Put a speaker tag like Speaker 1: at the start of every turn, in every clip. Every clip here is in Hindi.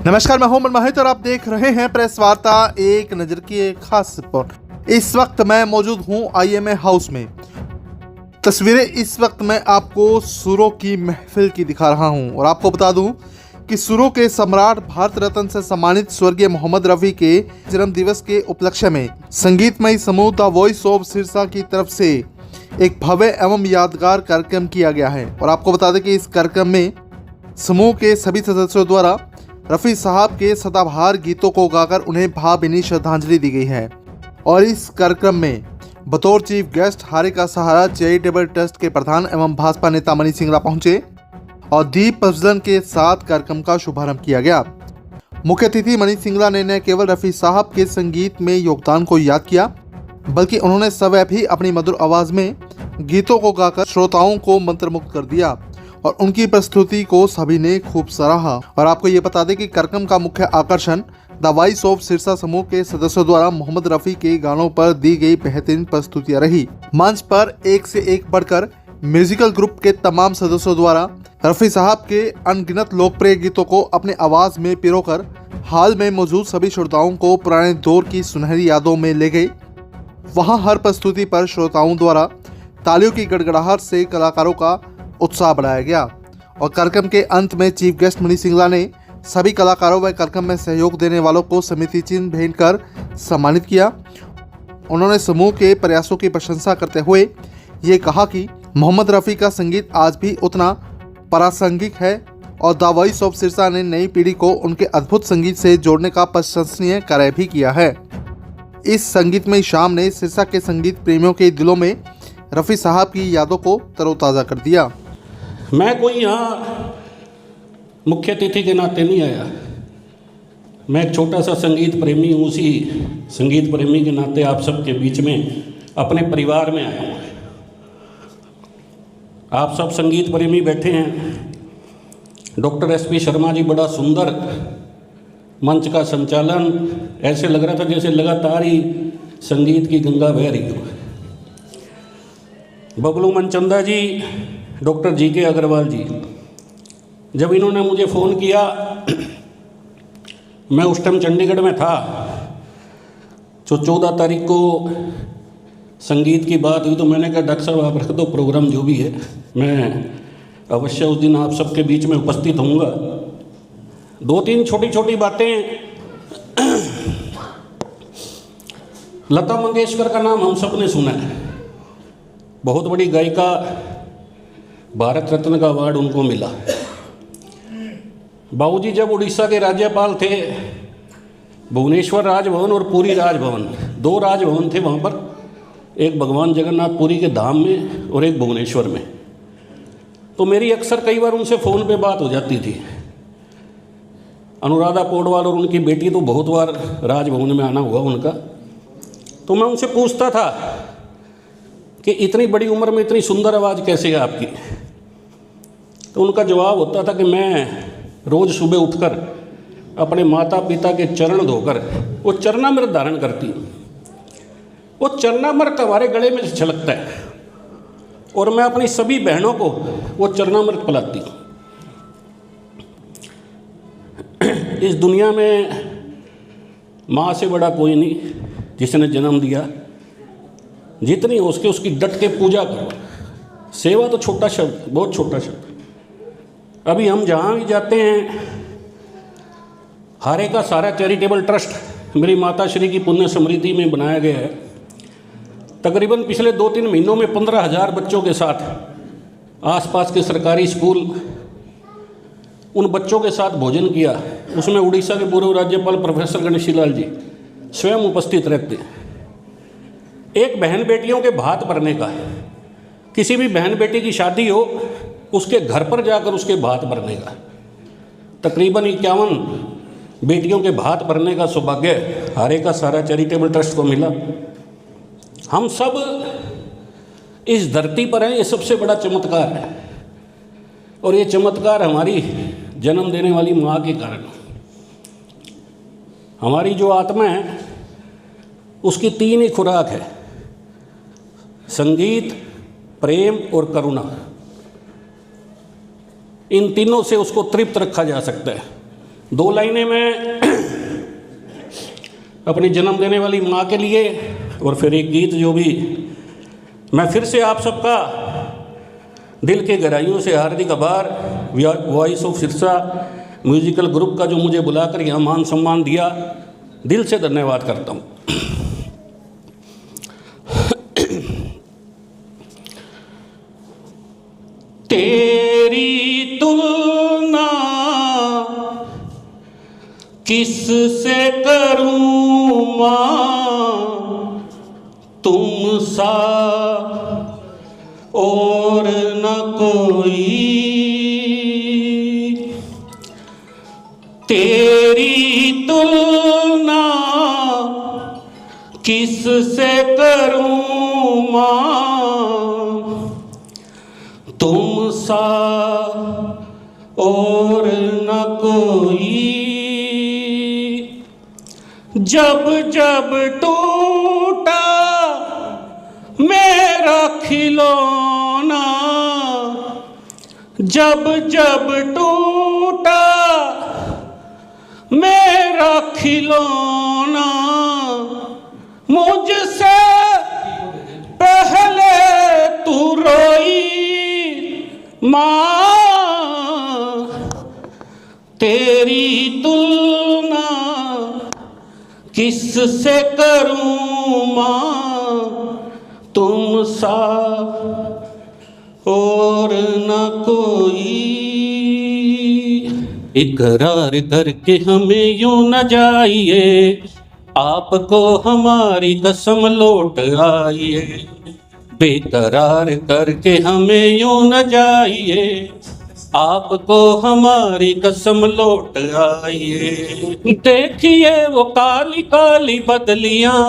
Speaker 1: नमस्कार, मैं हूं मनमोहित और आप देख रहे हैं प्रेस वार्ता। एक नजर की एक खास रिपोर्ट। इस वक्त मैं मौजूद हूं IMA हाउस में। तस्वीरें इस वक्त मैं आपको सुरों की महफिल की दिखा रहा हूं और आपको बता दूं कि सुरों के सम्राट भारत रत्न से सम्मानित स्वर्गीय मोहम्मद रफी के जन्म दिवस के उपलक्ष्य में संगीतमय समूह द वॉइस ऑफ सिरसा की तरफ से एक भव्य एवं यादगार कार्यक्रम किया गया है। और आपको बता दें कि इस कार्यक्रम में समूह के सभी सदस्यों द्वारा रफ़ी साहब के सदाबहार गीतों को गाकर उन्हें भावभीनी श्रद्धांजलि दी गई है। और इस कार्यक्रम में बतौर चीफ गेस्ट हारे का सहारा चैरिटेबल ट्रस्ट के प्रधान एवं भाजपा नेता मनीष सिंगला पहुंचे और दीप प्रज्वलन के साथ कार्यक्रम का शुभारंभ किया गया। मुख्य अतिथि मनीष सिंगला ने न केवल रफ़ी साहब के संगीत में योगदान को याद किया, बल्कि उन्होंने स्वयं भी अपनी मधुर आवाज़ में गीतों को गाकर श्रोताओं को मंत्रमुग्ध कर दिया और उनकी प्रस्तुति को सभी ने खूब सराहा। और आपको ये बता दें कि कार्यक्रम का मुख्य आकर्षण द वॉइस ऑफ सिरसा समूह के सदस्यों द्वारा मोहम्मद रफी के गानों पर दी गई बेहतरीन प्रस्तुतियां रही। मंच पर एक से एक बढ़कर म्यूजिकल ग्रुप के तमाम सदस्यों द्वारा रफी साहब के अनगिनत लोकप्रिय गीतों को अपनी आवाज में पिरोकर हाल में मौजूद सभी श्रोताओं को पुराने दौर की सुनहरी यादों में ले गए। वहां हर प्रस्तुति पर श्रोताओं द्वारा तालियों की गड़गड़ाहट से कलाकारों का उत्साह बढ़ाया गया। और कार्यक्रम के अंत में चीफ गेस्ट मनीष सिंगला ने सभी कलाकारों व कार्यक्रम में सहयोग देने वालों को स्मृति चिन्ह भेंट कर सम्मानित किया। उन्होंने समूह के प्रयासों की प्रशंसा करते हुए ये कहा कि मोहम्मद रफ़ी का संगीत आज भी उतना प्रासंगिक है और द वॉइस ऑफ सिरसा ने नई पीढ़ी को उनके अद्भुत संगीत से जोड़ने का प्रशंसनीय कार्य भी किया है। इस संगीतमय शाम ने सिरसा के संगीत प्रेमियों के दिलों में रफ़ी साहब की यादों को तरोताज़ा कर दिया।
Speaker 2: मैं कोई यहाँ मुख्य अतिथि के नाते नहीं आया, मैं एक छोटा सा संगीत प्रेमी हूँ। उसी संगीत प्रेमी के नाते आप सबके बीच में अपने परिवार में आया हूँ। आप सब संगीत प्रेमी बैठे हैं। डॉक्टर SP शर्मा जी बड़ा सुंदर मंच का संचालन, ऐसे लग रहा था जैसे लगातार ही संगीत की गंगा बह रही हो। बबलू मनचंदा जी, डॉक्टर GK अग्रवाल जी, जब इन्होंने मुझे फ़ोन किया, मैं उस टाइम चंडीगढ़ में था। जो 14 तारीख को संगीत की बात हुई तो मैंने कहा डॉक्टर साहब आप रख दो प्रोग्राम जो भी है, मैं अवश्य उस दिन आप सबके बीच में उपस्थित होऊंगा। 2-3 छोटी छोटी बातें। लता मंगेशकर का नाम हम सब ने सुना है, बहुत बड़ी गायिका, भारत रत्न का अवार्ड उनको मिला। बाबूजी जब उड़ीसा के राज्यपाल थे, भुवनेश्वर राजभवन और पुरी राजभवन, 2 राजभवन थे वहाँ पर, एक भगवान जगन्नाथ पुरी के धाम में और एक भुवनेश्वर में। तो मेरी अक्सर कई बार उनसे फ़ोन पे बात हो जाती थी। अनुराधा पौडवाल और उनकी बेटी तो बहुत बार राजभवन में आना हुआ उनका। तो मैं उनसे पूछता था कि इतनी बड़ी उम्र में इतनी सुंदर आवाज़ कैसे है आपकी। तो उनका जवाब होता था कि मैं रोज़ सुबह उठकर अपने माता पिता के चरण धोकर वो चरणामृत धारण करती हूँ। वो चरणामृत हमारे गले में छलकता है और मैं अपनी सभी बहनों को वो चरणामृत पिलाती हूँ। इस दुनिया में माँ से बड़ा कोई नहीं जिसने जन्म दिया। जितनी हो सके उसकी डट के पूजा करो। सेवा तो छोटा शब्द, बहुत छोटा शब्द। अभी हम जहाँ भी जाते हैं, हारे का सारा चैरिटेबल ट्रस्ट मेरी माता श्री की पुण्य स्मृति में बनाया गया है। तकरीबन पिछले 2-3 महीनों में 15,000 बच्चों के साथ आसपास के सरकारी स्कूल, उन बच्चों के साथ भोजन किया। उसमें उड़ीसा के पूर्व राज्यपाल प्रोफेसर गणेशी लाल जी स्वयं उपस्थित रहते हैं। एक बहन बेटियों के भात भरने का, किसी भी बहन बेटी की शादी हो उसके घर पर जाकर उसके भात भरने का, तकरीबन 51 बेटियों के भात भरने का सौभाग्य हारे का सारा चैरिटेबल ट्रस्ट को मिला। हम सब इस धरती पर हैं, ये सबसे बड़ा चमत्कार है। और ये चमत्कार हमारी जन्म देने वाली माँ के कारण। हमारी जो आत्मा है उसकी 3 ही खुराक है, संगीत, प्रेम और करुणा। इन तीनों से उसको तृप्त रखा जा सकता है। दो लाइनें मैं अपनी जन्म देने वाली माँ के लिए और फिर एक गीत जो भी मैं फिर से आप सबका दिल के गहराइयों से हार्दिक आभार voice of Sirsa musical group का जो मुझे बुलाकर यहाँ मान सम्मान दिया, दिल से धन्यवाद करता हूँ। तेरी तुलना किससे करूं मां, तुम सा और न कोई। तेरी तुलना किससे करूं मां, तुम सा और न कोई। जब जब टूटा मेरा खिलौना, जब जब टूटा मेरा खिलौना, मुझसे पहले तू रोई माँ। तेरी तुलना किससे करूं माँ, तुम सा और न कोई। इकरार करके हमें यूं न जाइए, आपको हमारी कसम लौट आइए। बेकरार करके हमें यूं न जाइए, आपको हमारी कसम लौट आइए। देखिए वो काली काली बदलियां,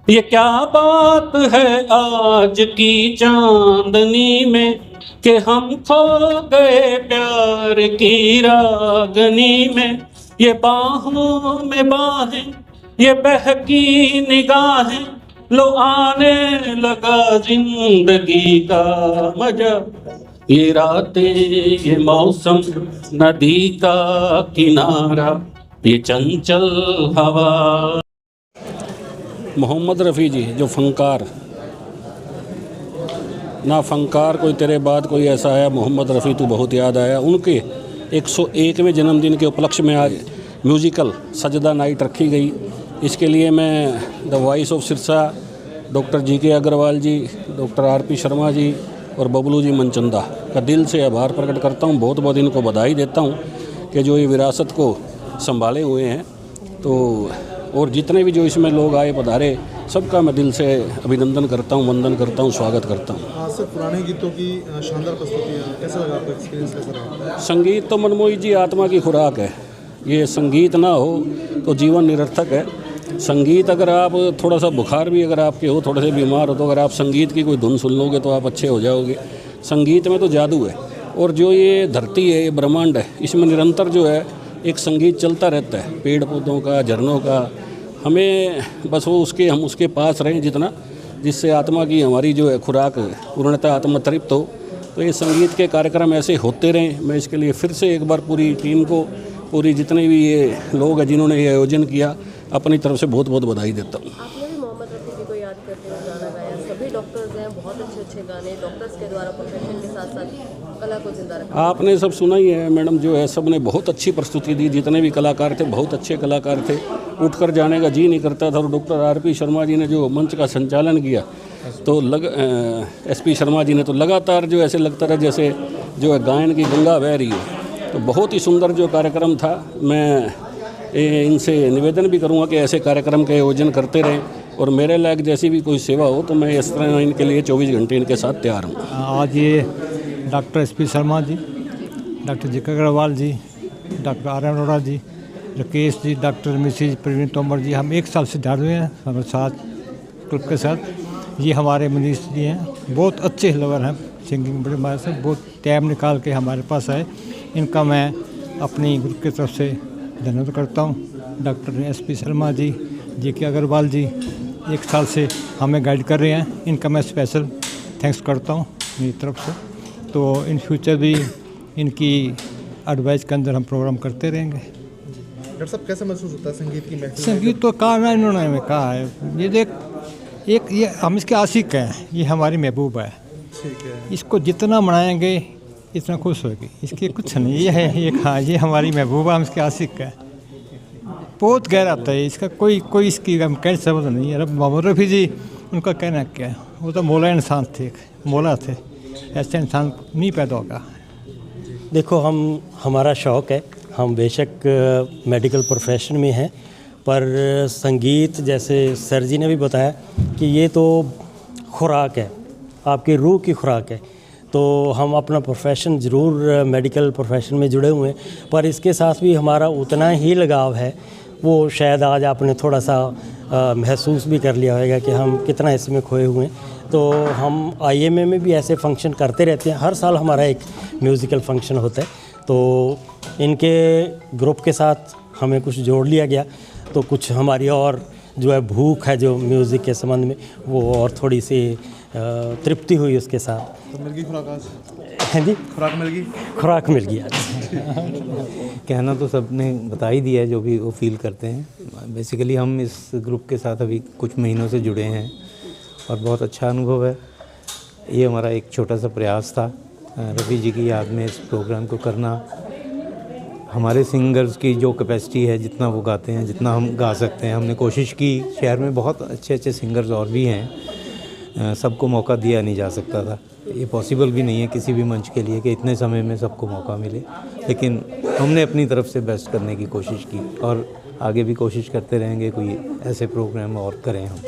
Speaker 2: ये क्या बात है आज की चांदनी में, कि हम खो गए प्यार की रागनी में। ये बाहों में बाहें, ये बहकी निगाहें, लो आने लगा जिंदगी का मजा। ये रातें, ये मौसम, नदी का किनारा, ये चंचल हवा। मोहम्मद रफ़ी जी जो फनकार, ना फनकार कोई तेरे बाद कोई ऐसा आया, मोहम्मद रफ़ी तू बहुत याद आया। उनके 101वें जन्मदिन के उपलक्ष्य में आज म्यूज़िकल सजदा नाइट रखी गई। इसके लिए मैं the voice of Sirsa, doctor GK Agarwal ji, doctor RP Sharma ji और बबलू जी मनचंदा का दिल से आभार प्रकट करता हूँ। बहुत बहुत इनको बधाई देता हूँ कि जो ये विरासत को संभाले हुए हैं। तो और जितने भी जो इसमें लोग आए पधारे, सबका मैं दिल से अभिनंदन करता हूँ, वंदन करता हूँ, स्वागत करता हूँ।
Speaker 3: हाँ सर, पुराने गीतों की शानदार प्रस्तुतियाँ, कैसा लगा आपका एक्सपीरियंस, कैसा रहा?
Speaker 2: संगीत तो मनमोही जी आत्मा की खुराक है। ये संगीत ना हो तो जीवन निरर्थक है। संगीत अगर आप थोड़ा सा बुखार भी अगर आपके हो, थोड़े से बीमार हो, तो अगर आप संगीत की कोई धुन सुन लोगे तो आप अच्छे हो जाओगे। संगीत में तो जादू है। और जो ये धरती है, ये ब्रह्मांड है, इसमें निरंतर जो है एक संगीत चलता रहता है, पेड़ पौधों का, झरनों का। हमें बस वो हम उसके पास रहें जितना, जिससे आत्मा की हमारी जो है खुराक पूर्णतः आत्मा तृप्त हो। तो ये संगीत के कार्यक्रम ऐसे होते रहें। मैं इसके लिए फिर से एक बार पूरी टीम को, पूरी जितने भी ये लोग हैं जिन्होंने ये आयोजन किया, अपनी तरफ से बहुत बहुत बधाई देता हूँ।
Speaker 4: आपने भी मोहम्मद रफ़ी जी को याद करते हुए गाना गाया। सभी डॉक्टर्स हैं, बहुत अच्छे अच्छे गाने डॉक्टर्स के द्वारा प्रोफेशन के साथ साथ कला को जिंदा रखा।
Speaker 2: आपने सब सुना ही है मैडम, जो है सब ने बहुत अच्छी प्रस्तुति दी। जितने भी कलाकार थे बहुत अच्छे कलाकार थे, उठकर जाने का जी नहीं करता था। और डॉक्टर RP शर्मा जी ने जो मंच का संचालन किया, तो SP शर्मा जी ने तो लगातार जो ऐसे लगता रहा जैसे जो है गायन की गंगा बह रही है। तो बहुत ही सुंदर जो कार्यक्रम था। मैं इनसे निवेदन भी करूंगा कि ऐसे कार्यक्रम के आयोजन करते रहें, और मेरे लायक जैसी भी कोई सेवा हो तो मैं इस तरह इनके लिए 24 घंटे इनके साथ तैयार हूँ।
Speaker 5: आज ये doctor SP Sharma ji, doctor GK Agarwal ji, doctor RM Arora जी, राकेश जी, डॉक्टर मिसेज प्रवीण तोमर जी, हम 1 साल से जुड़े हुए हैं हमारे साथ ग्रुप के साथ। ये हमारे मनीष जी हैं, बहुत अच्छे लवर हैं, सिंगिंग बड़े हमारे से बहुत टाइम निकाल के हमारे पास आए। इनका मैं अपनी ग्रुप की तरफ से धन्यवाद करता हूँ। Doctor SP Sharma ji, GK Agarwal जी 1 साल से हमें गाइड कर रहे हैं, इनका मैं स्पेशल थैंक्स करता हूँ मेरी तरफ से। तो इन फ्यूचर भी इनकी एडवाइस के अंदर हम प्रोग्राम करते रहेंगे।
Speaker 3: डॉक्टर साहब कैसा महसूस होता है संगीत की महफिल में?
Speaker 5: संगीत तो कहा ना इन्होंने हमें कहा है, ये देख एक ये हम इसके आशिक हैं, ये हमारी महबूब है,
Speaker 3: ठीक है।
Speaker 5: इसको जितना मनाएंगे इतना खुश होगी, इसके कुछ नहीं ये है, ये हाँ ये हमारी महबूबा, हम इसके आशिक है। बहुत गहरा था इसका, कोई इसकी हम कह शब्द नहीं है। मोहम्मद रफ़ी जी उनका कहना क्या है, वो तो मौला इंसान थे, मौला थे, ऐसे इंसान नहीं पैदा होगा।
Speaker 6: देखो हमारा शौक़ है, हम बेशक मेडिकल प्रोफेशन में हैं, पर संगीत जैसे सर जी ने भी बताया कि ये तो खुराक है, आपकी रूह की खुराक है। तो हम अपना प्रोफेशन ज़रूर मेडिकल प्रोफेशन में जुड़े हुए हैं, पर इसके साथ भी हमारा उतना ही लगाव है। वो शायद आज आपने थोड़ा सा महसूस भी कर लिया होगा कि हम कितना इसमें खोए हुए हैं। तो हम IMA में भी ऐसे फंक्शन करते रहते हैं, हर साल हमारा एक म्यूज़िकल फंक्शन होता है। तो इनके ग्रुप के साथ हमें कुछ जोड़ लिया गया, तो कुछ हमारी और जो है भूख है जो म्यूज़िक के संबंध में, वो और थोड़ी सी तृप्ति हुई उसके साथ।
Speaker 3: तो मिल गई खुराक आज?
Speaker 6: हाँ जी, खुराक मिल गई आज।
Speaker 7: कहना तो सब ने बता ही दिया है जो भी वो फील करते हैं। बेसिकली हम इस ग्रुप के साथ अभी कुछ महीनों से जुड़े हैं और बहुत अच्छा अनुभव है। ये हमारा एक छोटा सा प्रयास था रफ़ी जी की याद में इस प्रोग्राम को करना। हमारे सिंगर्स की जो कैपेसिटी है, जितना वो गाते हैं, जितना हम गा सकते हैं, हमने कोशिश की। शहर में बहुत अच्छे सिंगर्स और भी हैं, सबको मौका दिया नहीं जा सकता था। ये पॉसिबल भी नहीं है किसी भी मंच के लिए कि इतने समय में सबको मौका मिले, लेकिन हमने अपनी तरफ से बेस्ट करने की कोशिश की और आगे भी कोशिश करते रहेंगे, कोई ऐसे प्रोग्राम और करें हम।